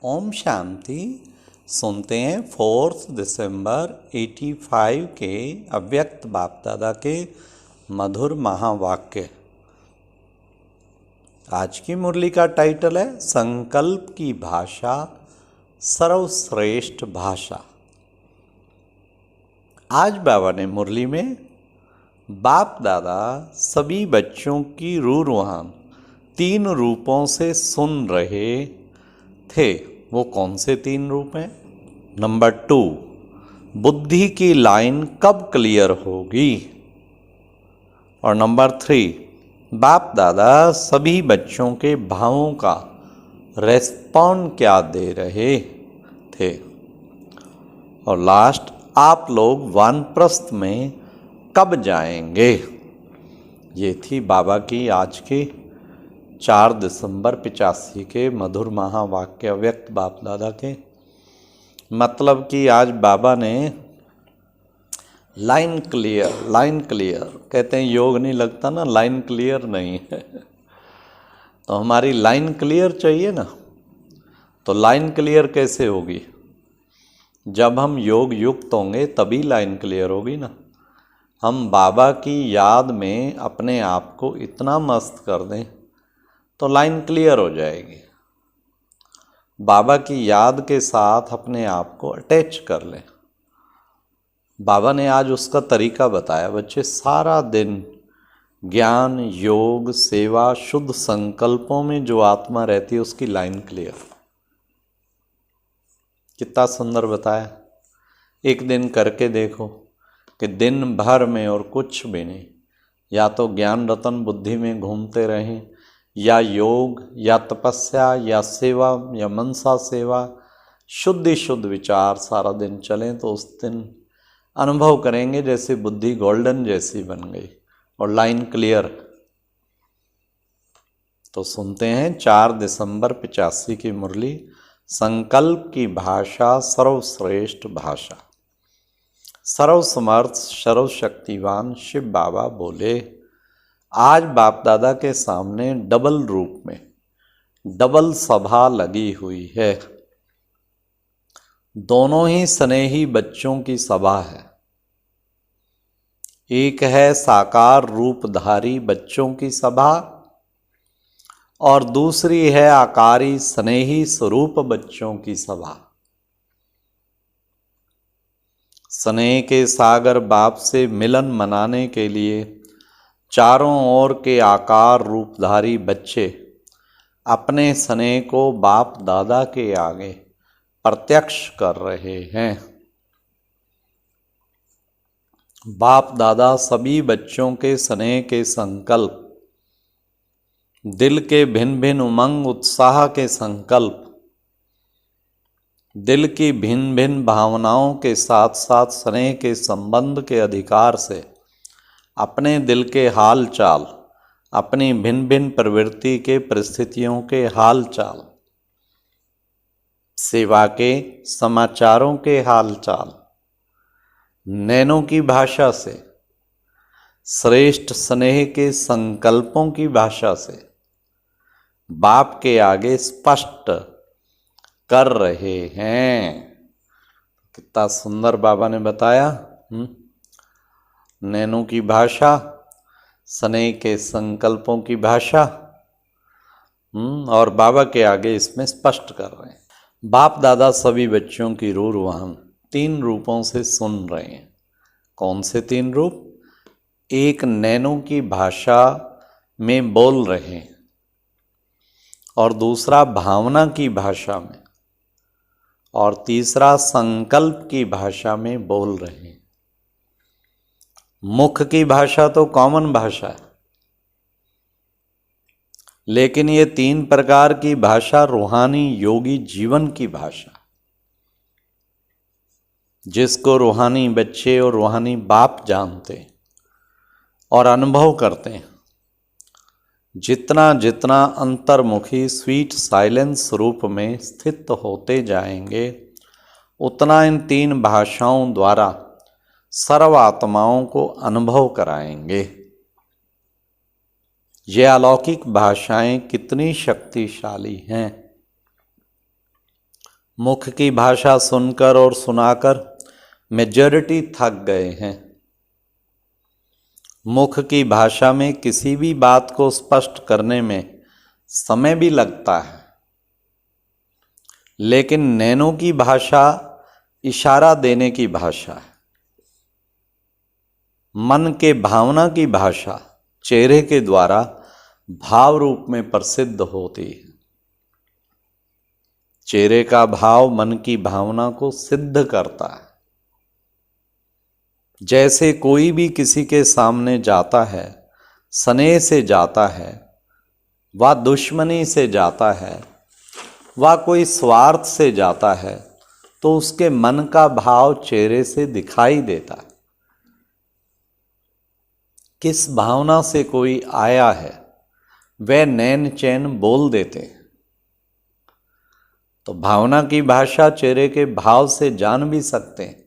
ओम शांति। सुनते हैं 4 दिसंबर 85 के अव्यक्त बाप दादा के मधुर महावाक्य। आज की मुरली का टाइटल है संकल्प की भाषा सर्वश्रेष्ठ भाषा। आज बाबा ने मुरली में बाप दादा सभी बच्चों की रूहान 3 रूपों से सुन रहे थे। वो कौन से 3 रूप हैं? नंबर 2, बुद्धि की लाइन कब क्लियर होगी? और नंबर 3, बाप दादा सभी बच्चों के भावों का रेस्पॉन्ड क्या दे रहे थे? और लास्ट, आप लोग वानप्रस्थ में कब जाएंगे? ये थी बाबा की आज की 4 दिसंबर 85 के मधुर महावाक्य व्यक्त बाप दादा के। मतलब कि आज बाबा ने लाइन क्लियर कहते हैं, योग नहीं लगता ना, लाइन क्लियर नहीं है। तो हमारी लाइन क्लियर चाहिए ना। तो लाइन क्लियर कैसे होगी? जब हम योग युक्त होंगे तभी लाइन क्लियर होगी ना। हम बाबा की याद में अपने आप को इतना मस्त कर दें तो लाइन क्लियर हो जाएगी। बाबा की याद के साथ अपने आप को अटैच कर लें। बाबा ने आज उसका तरीका बताया। बच्चे, सारा दिन ज्ञान, योग, सेवा, शुद्ध संकल्पों में जो आत्मा रहती है उसकी लाइन क्लियर। कितना सुंदर बताया। एक दिन करके देखो कि दिन भर में और कुछ भी नहीं, या तो ज्ञान रतन बुद्धि में घूमते रहें, या योग, या तपस्या, या सेवा, या मनसा सेवा, शुद्ध विचार सारा दिन चलें तो उस दिन अनुभव करेंगे जैसे बुद्धि गोल्डन जैसी बन गई और लाइन क्लियर। तो सुनते हैं 4 दिसंबर 85 की मुरली, संकल्प की भाषा सर्वश्रेष्ठ भाषा। सर्वसमर्थ सर्वशक्तिवान शिव बाबा बोले, आज बाप दादा के सामने डबल रूप में डबल सभा लगी हुई है। दोनों ही स्नेही बच्चों की सभा है। एक है साकार रूपधारी बच्चों की सभा और दूसरी है आकारी स्नेही स्वरूप बच्चों की सभा। स्नेह के सागर बाप से मिलन मनाने के लिए चारों ओर के आकार रूपधारी बच्चे अपने स्नेह को बाप दादा के आगे प्रत्यक्ष कर रहे हैं। बाप दादा सभी बच्चों के स्नेह के संकल्प, दिल के भिन्न भिन्न उमंग उत्साह के संकल्प, दिल की भिन्न भिन्न भावनाओं के साथ साथ स्नेह के संबंध के अधिकार से अपने दिल के हाल चाल, अपनी भिन्न भिन्न प्रवृत्ति के परिस्थितियों के हाल चाल, सेवा के समाचारों के हाल चाल, नैनों की भाषा से, श्रेष्ठ स्नेह के संकल्पों की भाषा से बाप के आगे स्पष्ट कर रहे हैं। कितना सुंदर बाबा ने बताया। नैनों की भाषा, स्नेह के संकल्पों की भाषा, और बाबा के आगे इसमें स्पष्ट कर रहे हैं। बाप दादा सभी बच्चों की रूहान 3 रूपों से सुन रहे हैं। कौन से 3 रूप? एक नैनों की भाषा में बोल रहे हैं और दूसरा भावना की भाषा में और तीसरा संकल्प की भाषा में बोल रहे हैं। मुख की भाषा तो कॉमन भाषा है, लेकिन ये 3 प्रकार की भाषा रूहानी योगी जीवन की भाषा, जिसको रूहानी बच्चे और रूहानी बाप जानते हैं और अनुभव करते हैं। जितना जितना अंतर्मुखी स्वीट साइलेंस रूप में स्थित होते जाएंगे, उतना इन 3 भाषाओं द्वारा सर्व आत्माओं को अनुभव कराएंगे। ये अलौकिक भाषाएं कितनी शक्तिशाली हैं। मुख की भाषा सुनकर और सुनाकर मेजॉरिटी थक गए हैं। मुख की भाषा में किसी भी बात को स्पष्ट करने में समय भी लगता है, लेकिन नैनो की भाषा इशारा देने की भाषा है। मन के भावना की भाषा चेहरे के द्वारा भाव रूप में प्रसिद्ध होती है। चेहरे का भाव मन की भावना को सिद्ध करता है। जैसे कोई भी किसी के सामने जाता है, स्नेह से जाता है, व दुश्मनी से जाता है, व कोई स्वार्थ से जाता है, तो उसके मन का भाव चेहरे से दिखाई देता है। किस भावना से कोई आया है वह नैन चैन बोल देते हैं। तो भावना की भाषा चेहरे के भाव से जान भी सकते हैं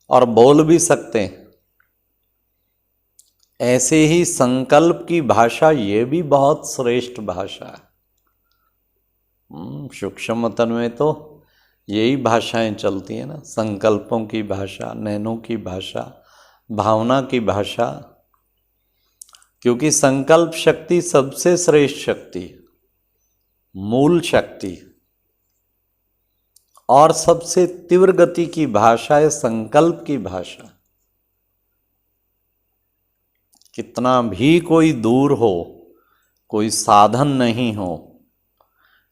और बोल भी सकते हैं। ऐसे ही संकल्प की भाषा ये भी बहुत श्रेष्ठ भाषा है। सूक्ष्म मतन में तो यही भाषाएं चलती हैं ना, संकल्पों की भाषा, नैनों की भाषा, भावना की भाषा। क्योंकि संकल्प शक्ति सबसे श्रेष्ठ शक्ति, मूल शक्ति और सबसे तीव्र गति की भाषा है संकल्प की भाषा। कितना भी कोई दूर हो, कोई साधन नहीं हो,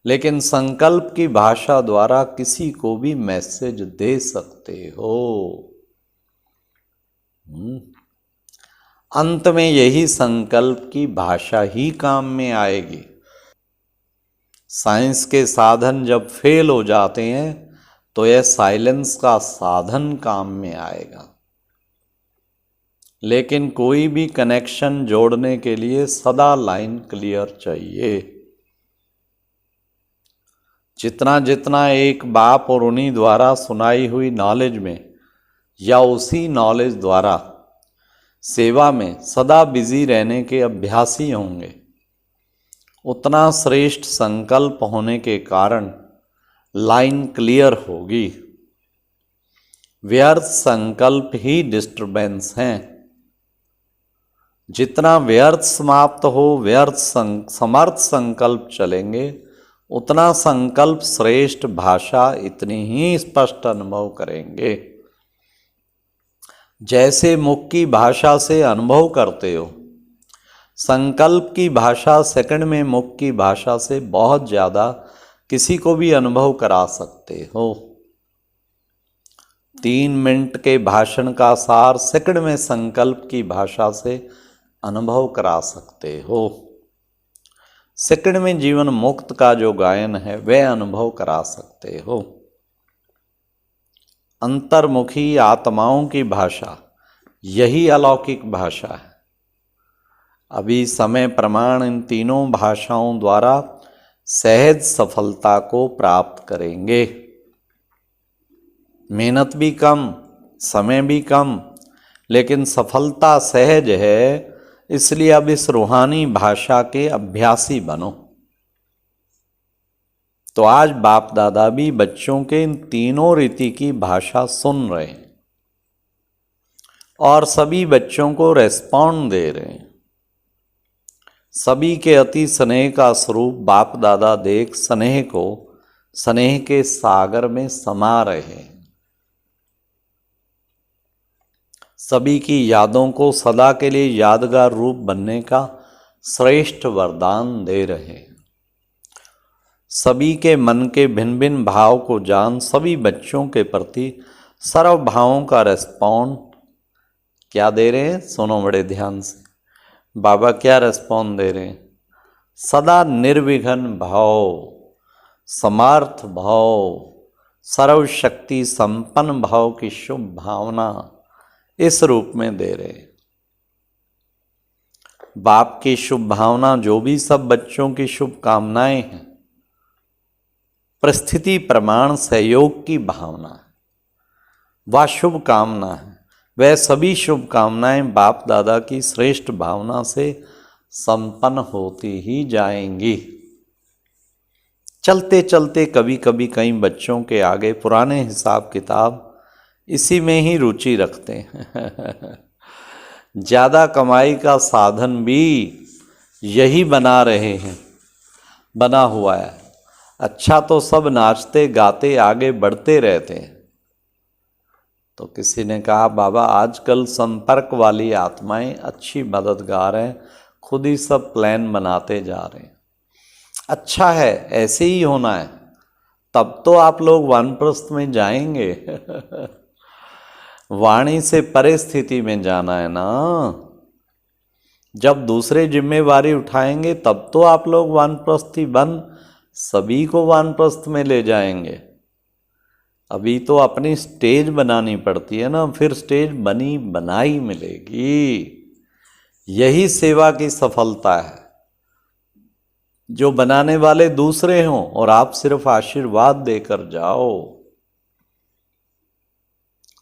लेकिन संकल्प की भाषा द्वारा किसी को भी मैसेज दे सकते हो। अंत में यही संकल्प की भाषा ही काम में आएगी। साइंस के साधन जब फेल हो जाते हैं तो यह साइलेंस का साधन काम में आएगा। लेकिन कोई भी कनेक्शन जोड़ने के लिए सदा लाइन क्लियर चाहिए। जितना जितना एक बाप और उन्हीं द्वारा सुनाई हुई नॉलेज में या उसी नॉलेज द्वारा सेवा में सदा बिजी रहने के अभ्यासी होंगे, उतना श्रेष्ठ संकल्प होने के कारण लाइन क्लियर होगी। व्यर्थ संकल्प ही डिस्टर्बेंस हैं। जितना व्यर्थ समाप्त हो, व्यर्थ समर्थ संकल्प चलेंगे, उतना संकल्प श्रेष्ठ भाषा इतनी ही स्पष्ट अनुभव करेंगे। जैसे मुख की भाषा से अनुभव करते हो, संकल्प की भाषा सेकंड में मुख की भाषा से बहुत ज़्यादा किसी को भी अनुभव करा सकते हो। 3 मिनट के भाषण का सार सेकंड में संकल्प की भाषा से अनुभव करा सकते हो। सेकंड में जीवन मुक्त का जो गायन है वह अनुभव करा सकते हो। अंतर्मुखी आत्माओं की भाषा यही अलौकिक भाषा है। अभी समय प्रमाण इन तीनों भाषाओं द्वारा सहज सफलता को प्राप्त करेंगे। मेहनत भी कम, समय भी कम, लेकिन सफलता सहज है। इसलिए अब इस रूहानी भाषा के अभ्यासी बनो। तो आज बाप दादा भी बच्चों के इन तीनों रीति की भाषा सुन रहे हैं और सभी बच्चों को रेस्पॉन्ड दे रहे हैं। सभी के अति स्नेह का स्वरूप बाप दादा देख स्नेह को स्नेह के सागर में समा रहे हैं। सभी की यादों को सदा के लिए यादगार रूप बनने का श्रेष्ठ वरदान दे रहे हैं। सभी के मन के भिन्न भिन्न भाव को जान सभी बच्चों के प्रति सर्व भावों का रेस्पॉन्ड क्या दे रहे हैं? सुनो बड़े ध्यान से, बाबा क्या रेस्पॉन्ड दे रहे हैं? सदा निर्विघ्न भाव, समर्थ भाव, सर्वशक्ति संपन्न भाव की शुभ भावना इस रूप में दे रहे हैं। बाप की शुभ भावना जो भी सब बच्चों की शुभ कामनाएं हैं, परिस्थिति प्रमाण सहयोग की भावना है, वह शुभ कामना है। वह सभी शुभ कामनाएं बाप दादा की श्रेष्ठ भावना से संपन्न होती ही जाएंगी। चलते चलते कभी कभी कई बच्चों के आगे पुराने हिसाब किताब इसी में ही रुचि रखते हैं। ज़्यादा कमाई का साधन भी यही बना रहे हैं, बना हुआ है। अच्छा तो सब नाचते गाते आगे बढ़ते रहते हैं। तो किसी ने कहा बाबा आजकल संपर्क वाली आत्माएं अच्छी मददगार हैं, खुद ही सब प्लान बनाते जा रहे हैं। अच्छा है, ऐसे ही होना है, तब तो आप लोग वानप्रस्थ में जाएंगे। वाणी से परे स्थिति में जाना है ना। जब दूसरे जिम्मेवारी उठाएंगे तब तो आप लोग वानप्रस्थी बन सभी को वानप्रस्थ में ले जाएंगे। अभी तो अपनी स्टेज बनानी पड़ती है ना, फिर स्टेज बनी बनाई मिलेगी। यही सेवा की सफलता है, जो बनाने वाले दूसरे हों और आप सिर्फ आशीर्वाद देकर जाओ।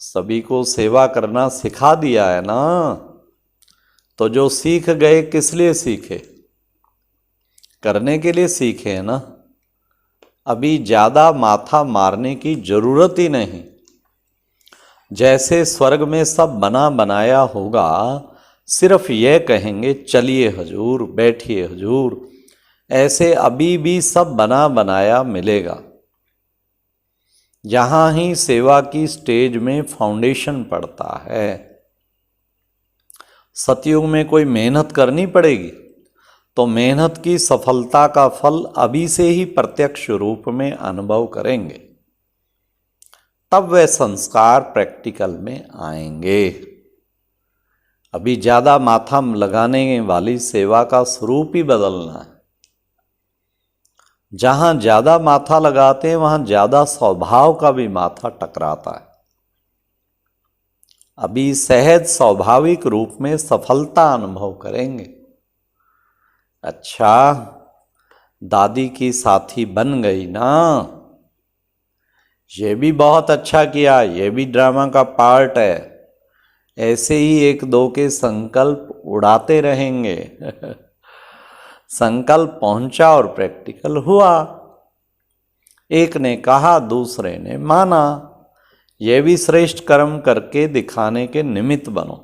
सभी को सेवा करना सिखा दिया है ना, तो जो सीख गए किस लिए सीखे? करने के लिए सीखे है ना। अभी ज़्यादा माथा मारने की जरूरत ही नहीं। जैसे स्वर्ग में सब बना बनाया होगा, सिर्फ यह कहेंगे चलिए हजूर, बैठिए हजूर, ऐसे अभी भी सब बना बनाया मिलेगा। यहाँ ही सेवा की स्टेज में फाउंडेशन पड़ता है। सतयुग में कोई मेहनत करनी पड़ेगी, तो मेहनत की सफलता का फल अभी से ही प्रत्यक्ष रूप में अनुभव करेंगे, तब वह संस्कार प्रैक्टिकल में आएंगे। अभी ज़्यादा माथा लगाने वाली सेवा का स्वरूप ही बदलना है। जहाँ ज़्यादा माथा लगाते हैं वहाँ ज़्यादा स्वभाव का भी माथा टकराता है। अभी सहज स्वाभाविक रूप में सफलता अनुभव करेंगे। अच्छा, दादी की साथी बन गई ना, ये भी बहुत अच्छा किया, ये भी ड्रामा का पार्ट है। ऐसे ही एक दो के संकल्प उड़ाते रहेंगे। संकल्प पहुंचा और प्रैक्टिकल हुआ। एक ने कहा, दूसरे ने माना। यह भी श्रेष्ठ कर्म करके दिखाने के निमित्त बनो।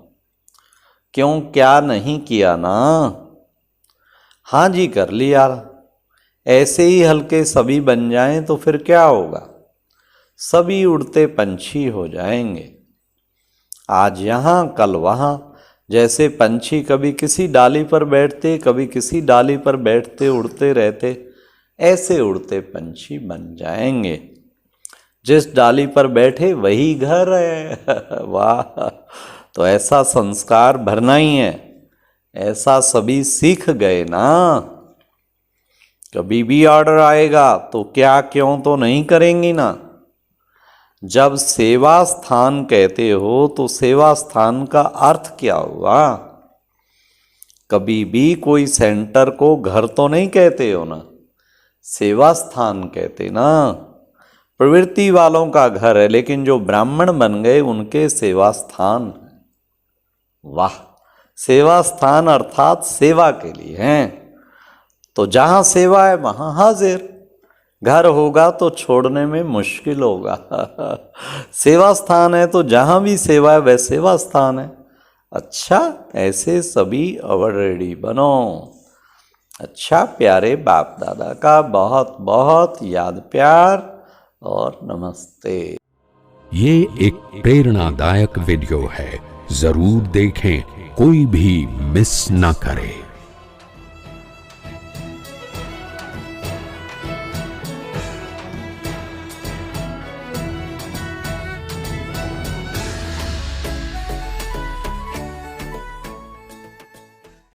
क्यों क्या नहीं किया ना? हाँ जी कर लिया। ऐसे ही हल्के सभी बन जाएं तो फिर क्या होगा? सभी उड़ते पंछी हो जाएंगे। आज यहाँ कल वहाँ। जैसे पंछी कभी किसी डाली पर बैठते, कभी किसी डाली पर बैठते, उड़ते रहते, ऐसे उड़ते पंछी बन जाएंगे। जिस डाली पर बैठे वही घर है। वाह! तो ऐसा संस्कार भरना ही है। ऐसा सभी सीख गए ना। कभी भी ऑर्डर आएगा तो क्या क्यों तो नहीं करेंगी ना। जब सेवा स्थान कहते हो तो सेवा स्थान का अर्थ क्या हुआ? कभी भी कोई सेंटर को घर तो नहीं कहते हो ना, सेवा स्थान कहते ना। प्रवृत्ति वालों का घर है, लेकिन जो ब्राह्मण बन गए उनके सेवा स्थान। वाह! सेवा स्थान अर्थात सेवा के लिए हैं। तो जहाँ सेवा है वहाँ हाजिर। घर होगा तो छोड़ने में मुश्किल होगा। सेवा स्थान है तो जहाँ भी सेवा है वह सेवा स्थान है। अच्छा, ऐसे सभी अवर रेडी बनो। अच्छा, प्यारे बाप दादा का बहुत बहुत याद प्यार और नमस्ते। ये एक प्रेरणादायक वीडियो है, जरूर देखें, कोई भी मिस ना करे।